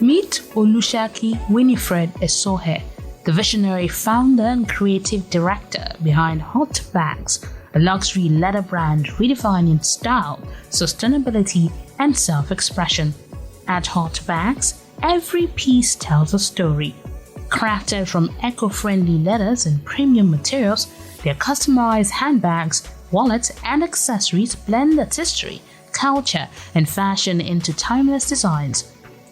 Meet Winnifred Esohe, the visionary founder and creative director behind Hot Bags, a luxury leather brand redefining style, sustainability, and self-expression. At Hot Bags, every piece tells a story. Crafted from eco-friendly leathers and premium materials, their customized handbags, wallets, and accessories blend artistry, culture, and fashion into timeless designs.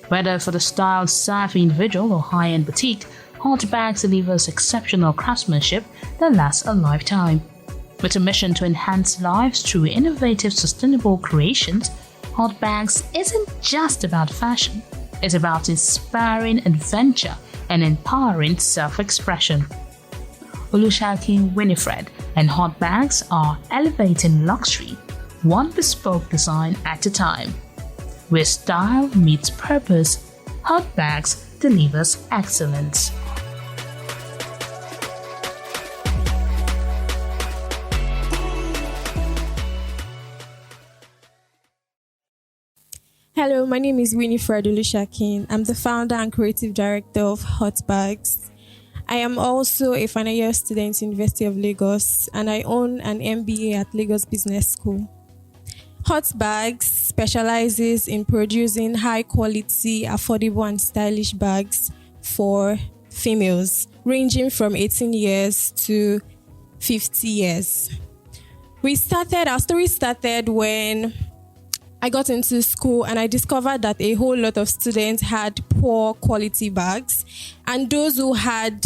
Whether for the style-savvy individual or high-end boutique, Hot Bags delivers exceptional craftsmanship that lasts a lifetime. With a mission to enhance lives through innovative, sustainable creations, Hot Bags isn't just about fashion. It's about inspiring adventure and empowering self-expression. Winnifred and Hot Bags are elevating luxury, one bespoke design at a time. Where style meets purpose, Hot Bags delivers excellence. Hello, my name is Winnifred. I'm the founder and creative director of Hot Bags. I am also a final year student at University of Lagos, and I own an MBA at Lagos Business School. Hot Bags specializes in producing high-quality, affordable, and stylish bags for females, ranging from 18 years to 50 years. Our story started when I got into school and I discovered that a whole lot of students had poor quality bags, and those who had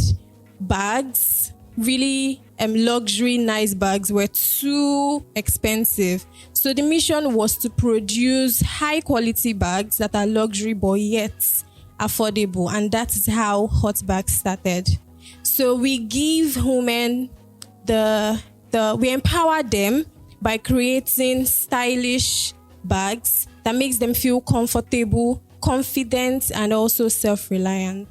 bags, really luxury nice bags, were too expensive. So the mission was to produce high quality bags that are luxury but yet affordable, and that is how Hot Bags started. So we give women we empower them by creating stylish bags that makes them feel comfortable, confident, and also self-reliant.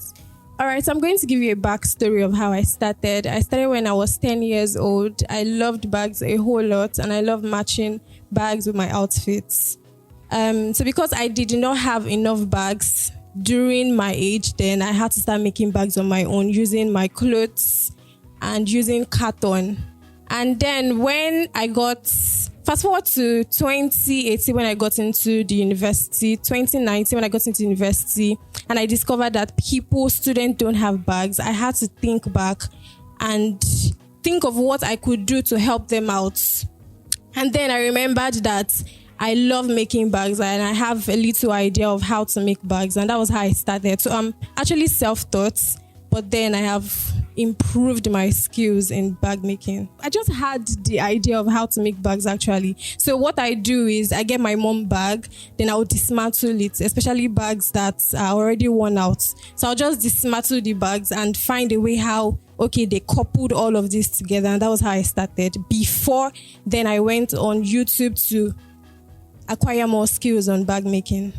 All right, so I'm going to give you a backstory of how I started. I started when I was 10 years old. I loved bags a whole lot, and I loved matching bags with my outfits. So because I did not have enough bags during my age then, I had to start making bags on my own using my clothes and using carton. And then when I fast forward to 2018 when I got into the university, 2019 when I got into university, and I discovered that students don't have bags. I had to think back and think of what I could do to help them out. And then I remembered that I love making bags and I have a little idea of how to make bags, and that was how I started. So I'm actually self-taught, but then I have improved my skills in bag making. I just had the idea of how to make bags actually. So what I do is I get my mom bag, then I'll dismantle it, especially bags that are already worn out. So I'll just dismantle the bags and find a way how, they coupled all of this together, and that was how I started. Before then I went on YouTube to acquire more skills on bag making.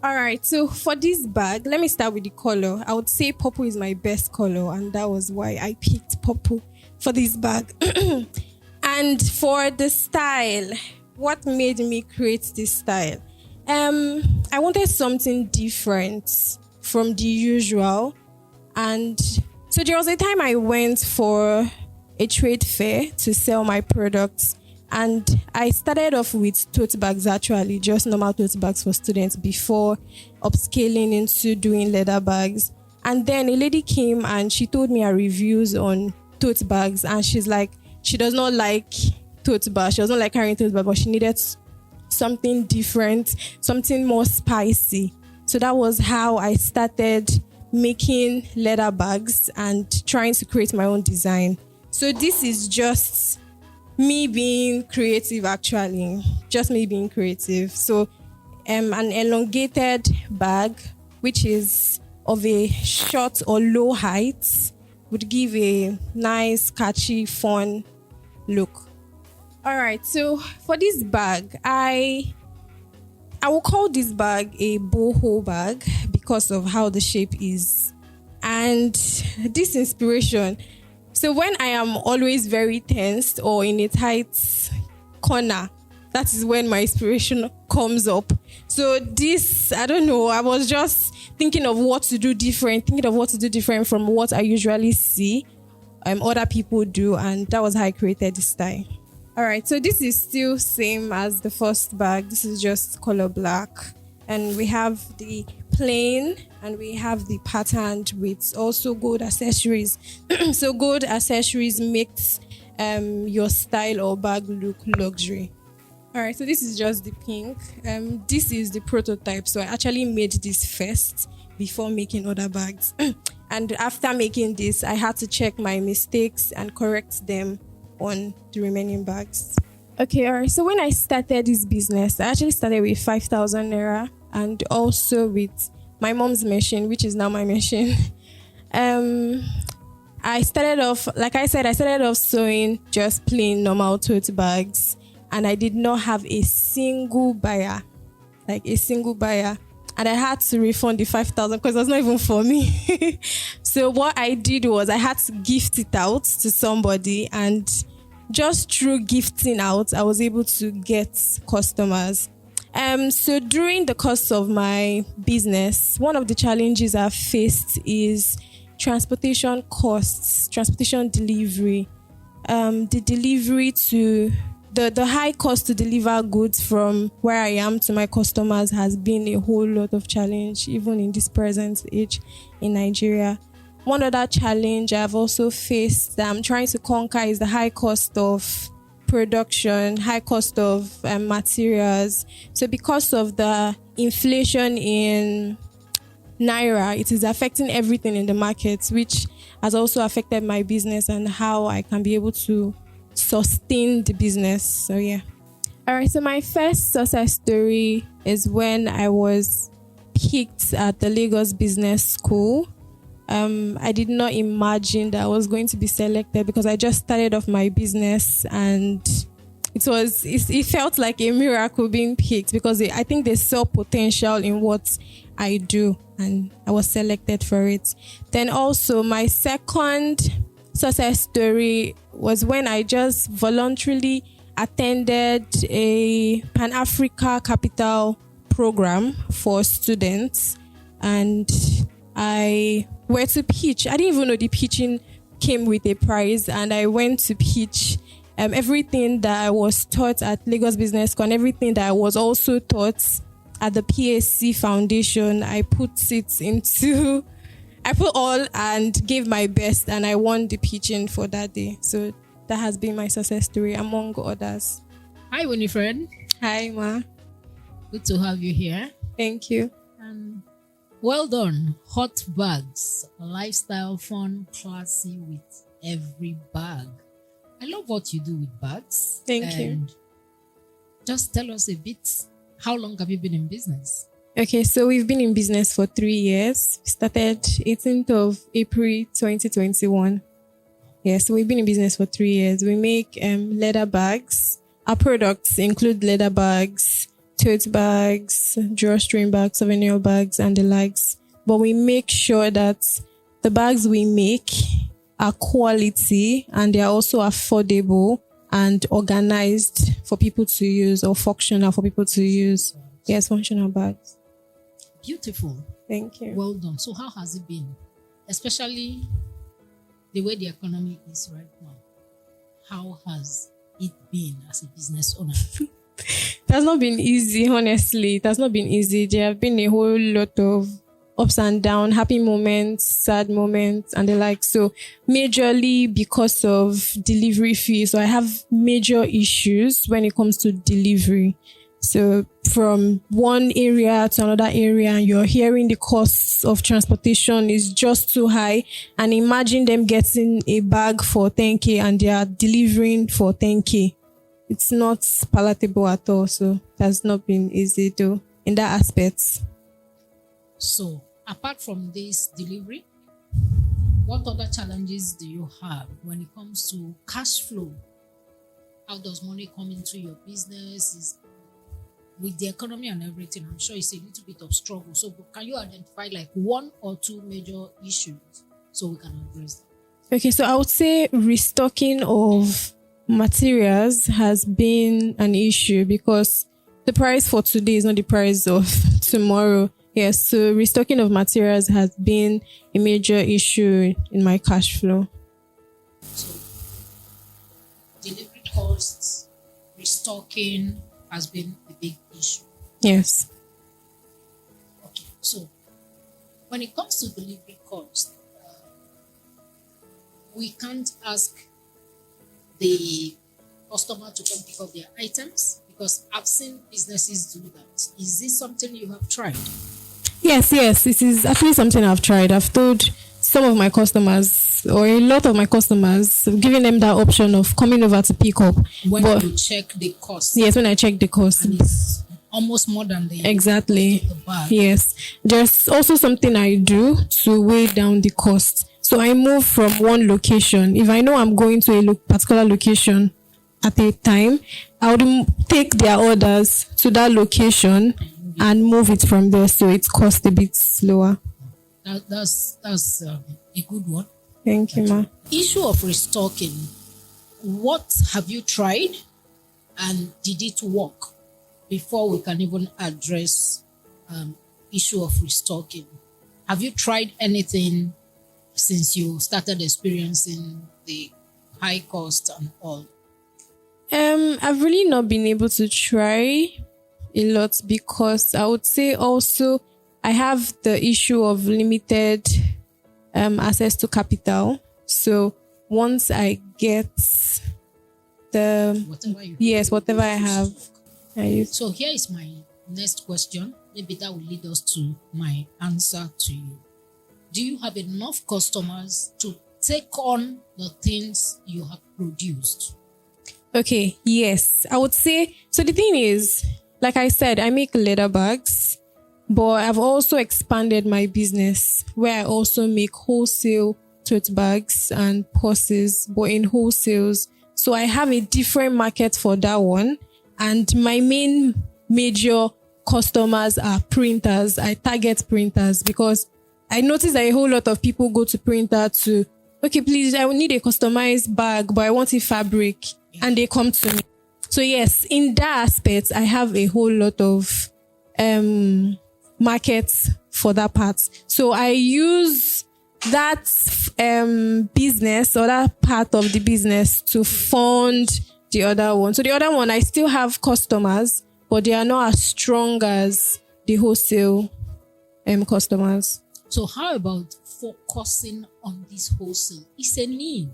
All right, so for this bag, let me start with the color. I would say purple is my best color, and that was why I picked purple for this bag. And for the style, what made me create this style? I wanted something different from the usual. And so there was a time I went for a trade fair to sell my products. And I started off with tote bags, actually, just normal tote bags for students before upscaling into doing leather bags. And then a lady came and she told me her reviews on tote bags. And she's like, she does not like tote bags. She does not like carrying tote bags, but she needed something different, something more spicy. So that was how I started making leather bags and trying to create my own design. So this is just me being creative, actually. Just me being creative. So an elongated bag, which is of a short or low height, would give a nice, catchy, fun look. All right, so for this bag, I will call this bag a boho bag because of how the shape is. And this inspiration, so when I am always very tensed or in a tight corner, that is when my inspiration comes up. So this, I don't know, I was just thinking of what to do different, from what I usually see other people do, and that was how I created this style. All right, so this is still same as the first bag. This is just color black, and we have the plain and we have the patterned with also gold accessories. So gold accessories makes your style or bag look luxury. All right, so this is just the pink. This is the prototype. So I actually made this first before making other bags. And after making this, I had to check my mistakes and correct them on the remaining bags. Okay, all right. So when I started this business, I actually started with 5,000 naira and also with my mom's machine, which is now my machine. I started off, like I said, sewing just plain normal tote bags, and I did not have a single buyer, and I had to refund the 5,000 because it was not even for me. So what I did was I had to gift it out to somebody, and just through gifting out, I was able to get customers. So during the course of my business, one of the challenges I've faced is transportation costs, transportation delivery, the delivery to the high cost to deliver goods from where I am to my customers has been a whole lot of challenge, even in this present age in Nigeria. One other challenge I've also faced that I'm trying to conquer is the high cost of production, high cost of materials. So because of the inflation in Naira, it is affecting everything in the market, which has also affected my business and how I can be able to sustain the business. So yeah. All right, so my first success story is when I was picked at the Lagos Business School. I did not imagine that I was going to be selected because I just started off my business, and it felt like a miracle being picked because I think they saw potential in what I do, and I was selected for it. Then also my second success story was when I just voluntarily attended a Pan-Africa Capital program for students, and I were to pitch. I didn't even know the pitching came with a prize, and I went to pitch everything that I was taught at Lagos Business School and everything that I was also taught at the PSC Foundation. I put all and gave my best, and I won the pitching for that day. So that has been my success story among others. Hi, Winnifred. Hi, Ma. Good to have you here. Thank you. Well done. Hot bags. Lifestyle, fun, classy with every bag. I love what you do with bags. Thank you. Just tell us a bit, how long have you been in business? Okay, so we've been in business for 3 years. We started 18th of April 2021. Yeah, so we've been in business for 3 years. We make leather bags. Our products include leather bags, tote bags, drawstring bags, souvenir bags, and the likes. But we make sure that the bags we make are quality and they are also affordable and organized for people to use, or functional for people to use. Yes, functional bags. Beautiful. Thank you. Well done. So how has it been? Especially the way the economy is right now. How has it been as a business owner? It has not been easy, honestly. It has not been easy. There have been a whole lot of ups and downs, happy moments, sad moments, and the like. So majorly because of delivery fees. So I have major issues when it comes to delivery. So from one area to another area, and you're hearing the costs of transportation is just too high. And imagine them getting a bag for 10K and they are delivering for 10K. It's not palatable at all. So it has not been easy though in that aspect. So apart from this delivery, what other challenges do you have when it comes to cash flow? How does money come into your business? With the economy and everything, I'm sure it's a little bit of struggle. So can you identify like one or two major issues so we can address that? Okay, so I would say restocking of materials has been an issue because the price for today is not the price of tomorrow. Yes, so restocking of materials has been a major issue in my cash flow. So, delivery costs, restocking has been a big issue. Yes. Okay, so when it comes to delivery cost, we can't ask the customer to come pick up their items because I've seen businesses do that. Is this something you have tried? Yes, this is actually something I've tried. I've told some of my customers or a lot of my customers, giving them that option of coming over to pick up. When you check the cost. Yes, when I check the cost. And it's almost more than the exactly. Cost of the bag. Yes. There's also something I do to weigh down the cost. So I move from one location. If I know I'm going to a particular location at a time, I would take their orders to that location and move it from there so it costs a bit slower. That's a good one. Thank you, ma. Issue of restocking. What have you tried and did it work before we can even address issue of restocking? Have you tried anything since you started experiencing the high cost and all? I've really not been able to try a lot because I would say also I have the issue of limited access to capital. So once I get whatever I have, I use. So here is my next question. Maybe that will lead us to my answer to you. Do you have enough customers to take on the things you have produced? Okay, yes. I would say, so the thing is, like I said, I make leather bags, but I've also expanded my business where I also make wholesale tote bags and purses, but in wholesales. So I have a different market for that one. And my main major customers are printers. I target printers because I notice that a whole lot of people go to printer to, okay, please, I will need a customized bag, but I want a fabric. And they come to me. So yes, in that aspect, I have a whole lot of markets for that part. So I use that business or that part of the business to fund the other one. So the other one, I still have customers, but they are not as strong as the wholesale customers. So how about focusing on this wholesale? It's a need.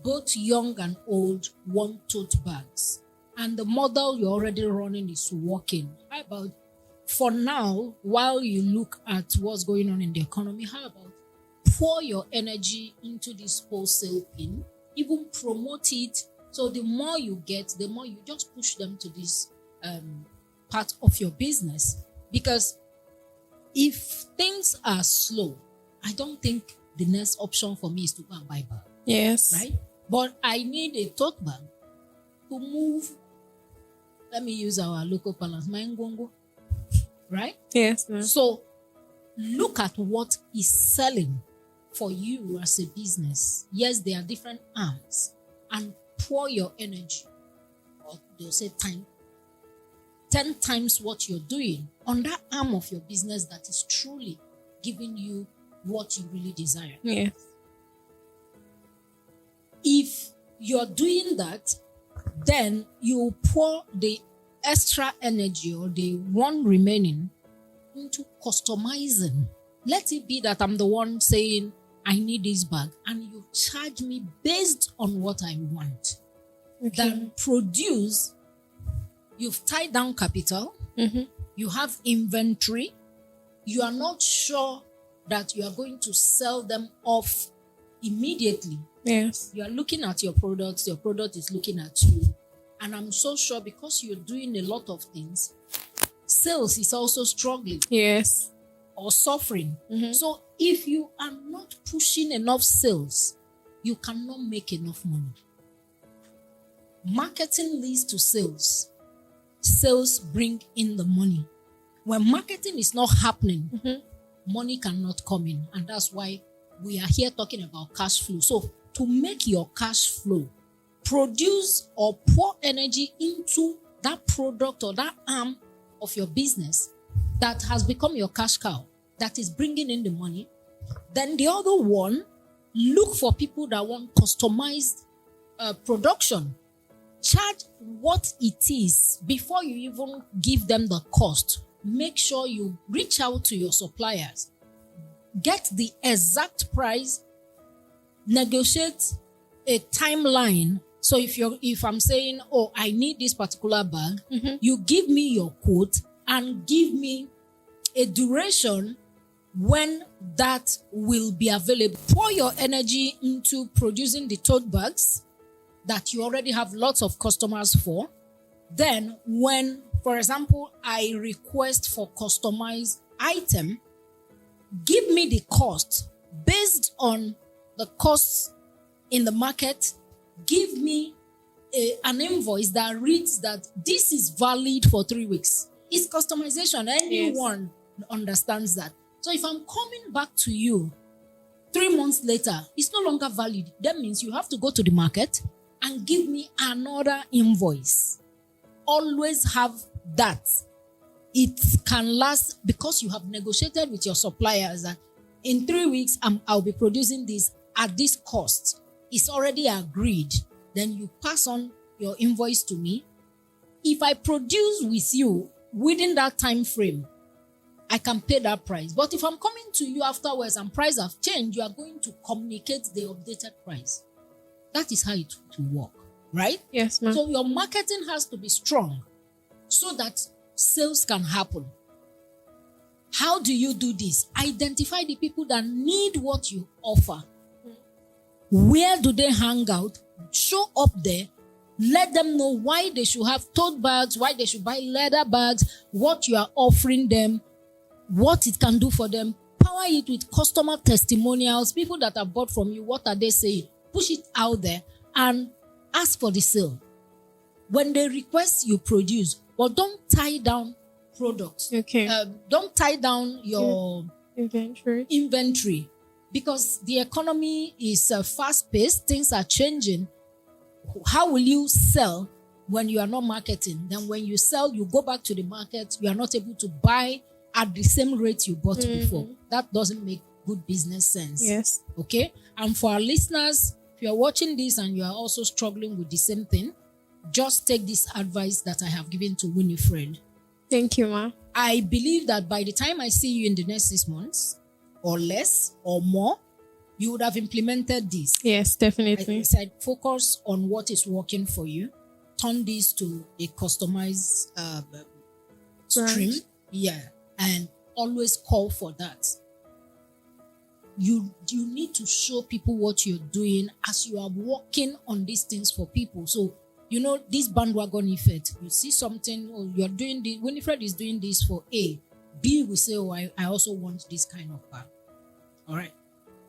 Both young and old want tote bags. And the model you're already running is working. How about, for now, while you look at what's going on in the economy, how about pour your energy into this wholesale pin, even promote it. So the more you get, the more you just push them to this part of your business. Because if things are slow, I don't think the next option for me is to go and buy bag. Yes. Right? But I need a tote bag to move. Let me use our local balance, my ngongo. Right? Yes. Ma'am. So look at what is selling for you as a business. Yes, there are different arms. And pour your energy, or they'll say 10 times what you're doing on that arm of your business that is truly giving you what you really desire. Yes. If you're doing that, then you pour the extra energy or the one remaining into customizing. Let it be that I'm the one saying, I need this bag, and you charge me based on what I want. Okay. Then produce, you've tied down capital, you have inventory, you are not sure that you are going to sell them off immediately. Yes. You are looking at your product is looking at you. And I'm so sure because you're doing a lot of things, sales is also struggling. Yes. Or suffering. So if you are not pushing enough sales, you cannot make enough money. Marketing leads to sales. Sales bring in the money. When marketing is not happening, money cannot come in. And that's why we are here talking about cash flow. So to make your cash flow produce or pour energy into that product or that arm of your business that has become your cash cow, that is bringing in the money, then the other one, look for people that want customized production. Charge what it is before you even give them the cost. Make sure you reach out to your suppliers. Get the exact price. Negotiate a timeline. So if I'm saying, oh, I need this particular bag, you give me your quote and give me a duration when that will be available. Pour your energy into producing the tote bags that you already have lots of customers for. Then when, for example, I request for customized item, give me the cost based on the costs in the market. Give me an invoice that reads that this is valid for 3 weeks. It's customization. Anyone understands that. So if I'm coming back to you 3 months later, it's no longer valid. That means you have to go to the market and give me another invoice. Always have that. It can last because you have negotiated with your suppliers that in 3 weeks, I'll be producing this at this cost. It's already agreed. Then you pass on your invoice to me. If I produce with you within that time frame, I can pay that price. But if I'm coming to you afterwards and price have changed, you are going to communicate the updated price. That is how it will work, right? Yes, ma'am. So your marketing has to be strong so that sales can happen. How do you do this? Identify the people that need what you offer. Where do they hang out? Show up there. Let them know why they should have tote bags, why they should buy leather bags, what you are offering them, what it can do for them. Power it with customer testimonials, people that have bought from you. What are they saying? Push it out there and ask for the sale. When they request, you produce, but don't tie down products. Okay. Don't tie down your inventory because the economy is fast-paced. Things are changing. How will you sell when you are not marketing? Then when you sell, you go back to the market. You are not able to buy at the same rate you bought before. That doesn't make good business sense. Yes. Okay. And for our listeners, if you are watching this and you are also struggling with the same thing, just take this advice that I have given to Winnifred. Thank you, ma. I believe that by the time I see you in the next 6 months, or less, or more, you would have implemented this. Yes, definitely. I said, focus on what is working for you. Turn this to a customized stream. Right. Yeah. And always call for that. You need to show people what you're doing as you are working on these things for people. So, this bandwagon effect. You see something, oh, you're doing this. Winnifred is doing this for A. B will say, oh, I also want this kind of bag. All right.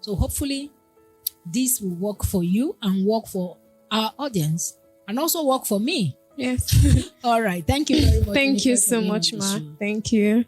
So hopefully this will work for you and work for our audience and also work for me. Yes. All right. Thank you very much. Thank you so much, ma. Thank you.